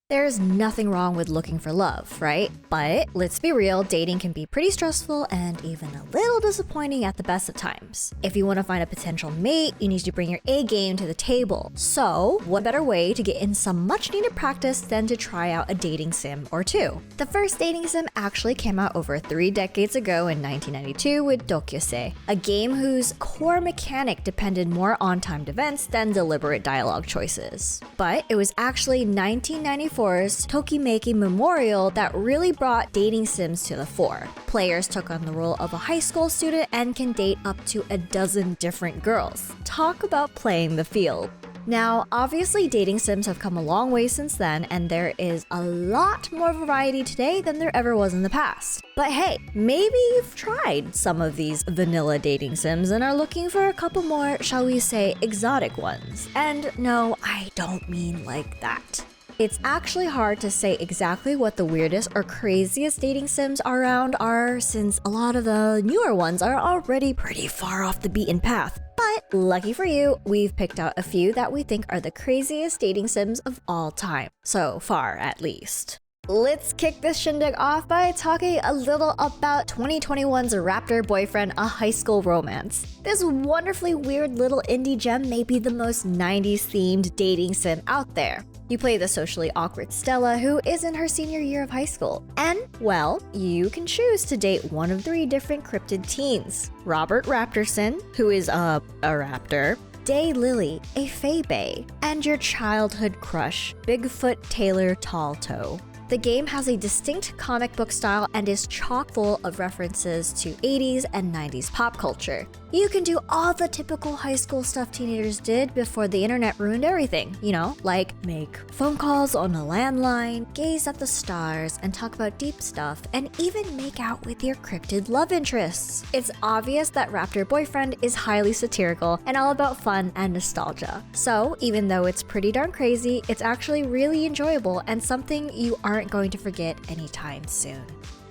There's nothing wrong with looking for love, right? But let's be real, dating can be pretty stressful and even a little disappointing at the best of times. If you want to find a potential mate, you need to bring your A game to the table. So, what better way to get in some much needed practice than to try out a dating sim or two? The first dating sim actually came out over 3 decades ago in 1992 with Doki, a game whose core mechanic depended more on timed events than deliberate dialogue choices. But it was actually 1994's Tokimeki Memorial that really brought dating sims to the fore. Players took on the role of a high school student and can date up to a dozen different girls. Talk about playing the field. Now, obviously dating sims have come a long way since then, and there is a lot more variety today than there ever was in the past. But hey, maybe you've tried some of these vanilla dating sims and are looking for a couple more, shall we say, exotic ones. And no, I don't mean like that. It's actually hard to say exactly what the weirdest or craziest dating sims around are, since a lot of the newer ones are already pretty far off the beaten path. But lucky for you, we've picked out a few that we think are the craziest dating sims of all time. So far, at least. Let's kick this shindig off by talking a little about 2021's Raptor Boyfriend, a high school romance. This wonderfully weird little indie gem may be the most 90s themed dating sim out there. You play the socially awkward Stella, who is in her senior year of high school. And, well, you can choose to date one of 3 different cryptid teens. Robert Raptorson, who is a raptor, Day Lily, a Fae-Bae, and your childhood crush, Bigfoot Taylor Talltoe. The game has a distinct comic book style and is chock full of references to 80s and 90s pop culture. You can do all the typical high school stuff teenagers did before the internet ruined everything, like make phone calls on a landline, gaze at the stars, and talk about deep stuff, and even make out with your cryptid love interests. It's obvious that Raptor Boyfriend is highly satirical and all about fun and nostalgia. So, even though it's pretty darn crazy, it's actually really enjoyable and something you aren't going to forget anytime soon.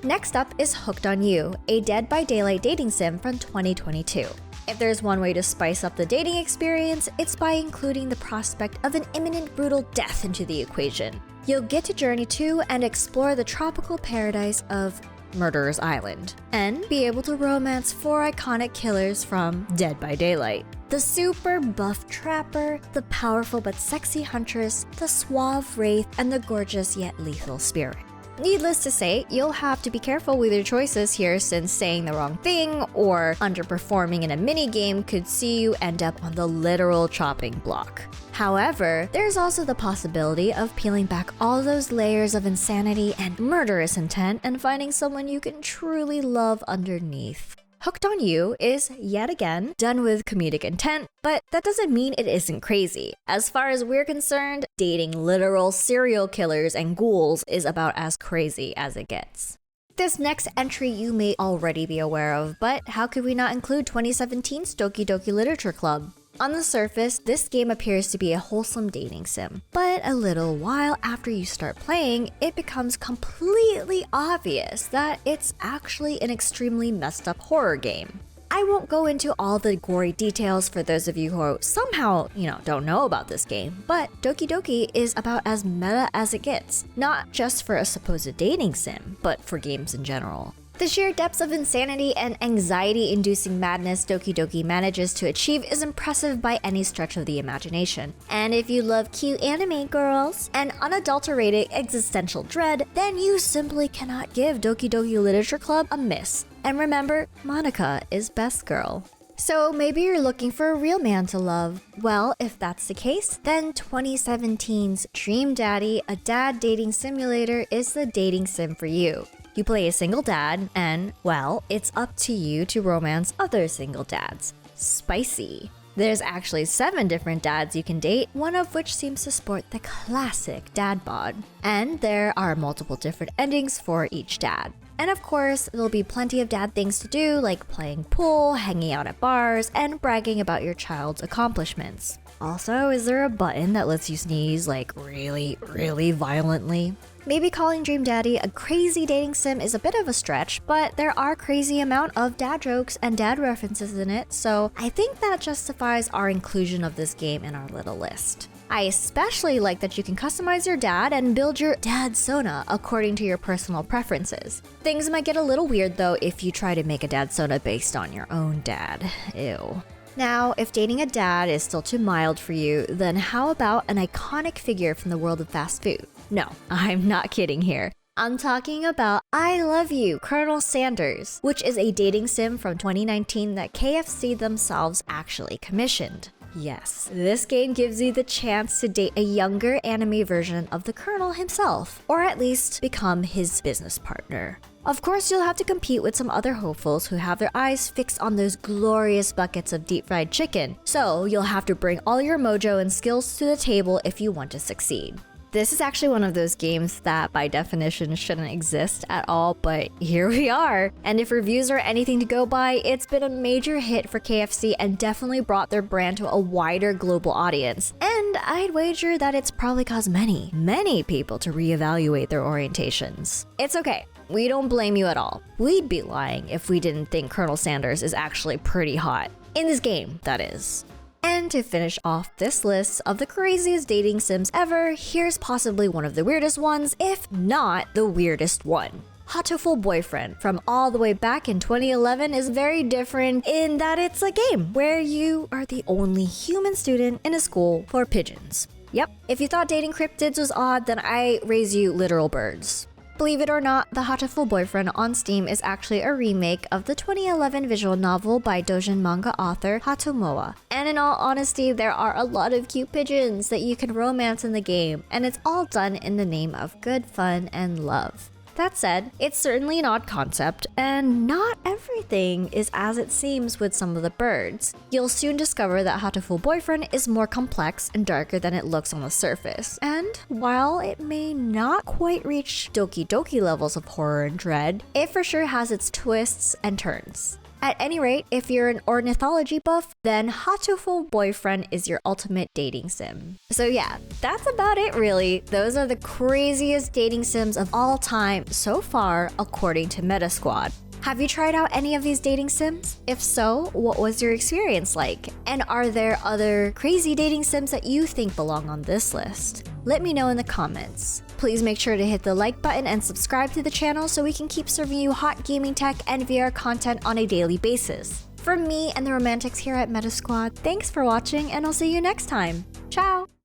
Next up is Hooked on You, a Dead by Daylight dating sim from 2022. If there's one way to spice up the dating experience, it's by including the prospect of an imminent brutal death into the equation. You'll get to journey to and explore the tropical paradise of Murderer's Island, and be able to romance 4 iconic killers from Dead by Daylight. The super buff trapper, the powerful but sexy huntress, the suave wraith, and the gorgeous yet lethal spirit. Needless to say, you'll have to be careful with your choices here, since saying the wrong thing or underperforming in a minigame could see you end up on the literal chopping block. However, there's also the possibility of peeling back all those layers of insanity and murderous intent and finding someone you can truly love underneath. Hooked on You is, yet again, done with comedic intent, but that doesn't mean it isn't crazy. As far as we're concerned, dating literal serial killers and ghouls is about as crazy as it gets. This next entry you may already be aware of, but how could we not include 2017's Doki Doki Literature Club? On the surface, this game appears to be a wholesome dating sim, but a little while after you start playing, it becomes completely obvious that it's actually an extremely messed up horror game. I won't go into all the gory details for those of you who somehow, don't know about this game, but Doki Doki is about as meta as it gets, not just for a supposed dating sim, but for games in general. The sheer depths of insanity and anxiety-inducing madness Doki Doki manages to achieve is impressive by any stretch of the imagination. And if you love cute anime girls and unadulterated existential dread, then you simply cannot give Doki Doki Literature Club a miss. And remember, Monica is best girl. So maybe you're looking for a real man to love. Well, if that's the case, then 2017's Dream Daddy, a dad dating simulator, is the dating sim for you. You play a single dad, and, well, it's up to you to romance other single dads. Spicy. There's actually 7 different dads you can date, one of which seems to sport the classic dad bod. And there are multiple different endings for each dad. And of course, there'll be plenty of dad things to do, like playing pool, hanging out at bars, and bragging about your child's accomplishments. Also, is there a button that lets you sneeze, like really, really violently? Maybe calling Dream Daddy a crazy dating sim is a bit of a stretch, but there are crazy amount of dad jokes and dad references in it, so I think that justifies our inclusion of this game in our little list. I especially like that you can customize your dad and build your dad sona according to your personal preferences. Things might get a little weird though if you try to make a dad sona based on your own dad. Ew. Now, if dating a dad is still too mild for you, then how about an iconic figure from the world of fast food? No, I'm not kidding here. I'm talking about I Love You, Colonel Sanders, which is a dating sim from 2019 that KFC themselves actually commissioned. Yes, this game gives you the chance to date a younger anime version of the Colonel himself, or at least become his business partner. Of course, you'll have to compete with some other hopefuls who have their eyes fixed on those glorious buckets of deep fried chicken, so you'll have to bring all your mojo and skills to the table if you want to succeed. This is actually one of those games that by definition shouldn't exist at all, but here we are. And if reviews are anything to go by, it's been a major hit for KFC and definitely brought their brand to a wider global audience. And I'd wager that it's probably caused many people to reevaluate their orientations. It's okay. We don't blame you at all. We'd be lying if we didn't think Colonel Sanders is actually pretty hot. In this game, that is. And to finish off this list of the craziest dating sims ever, here's possibly one of the weirdest ones, if not the weirdest one. Hataful Boyfriend from all the way back in 2011 is very different in that it's a game where you are the only human student in a school for pigeons. Yep, if you thought dating cryptids was odd, then I raise you literal birds. Believe it or not, the Hataful Boyfriend on Steam is actually a remake of the 2011 visual novel by doujin manga author Hatomoa. And in all honesty, there are a lot of cute pigeons that you can romance in the game, and it's all done in the name of good fun and love. That said, it's certainly an odd concept, and not everything is as it seems with some of the birds. You'll soon discover that Hataful Boyfriend is more complex and darker than it looks on the surface. And while it may not quite reach Doki levels of horror and dread, it for sure has its twists and turns. At any rate, if you're an ornithology buff, then Hataful Boyfriend is your ultimate dating sim. So yeah, that's about it really. Those are the craziest dating sims of all time so far, according to MetaSquad. Have you tried out any of these dating sims? If so, what was your experience like? And are there other crazy dating sims that you think belong on this list? Let me know in the comments. Please make sure to hit the like button and subscribe to the channel so we can keep serving you hot gaming tech and VR content on a daily basis. From me and the romantics here at MetaSquad, thanks for watching and I'll see you next time. Ciao!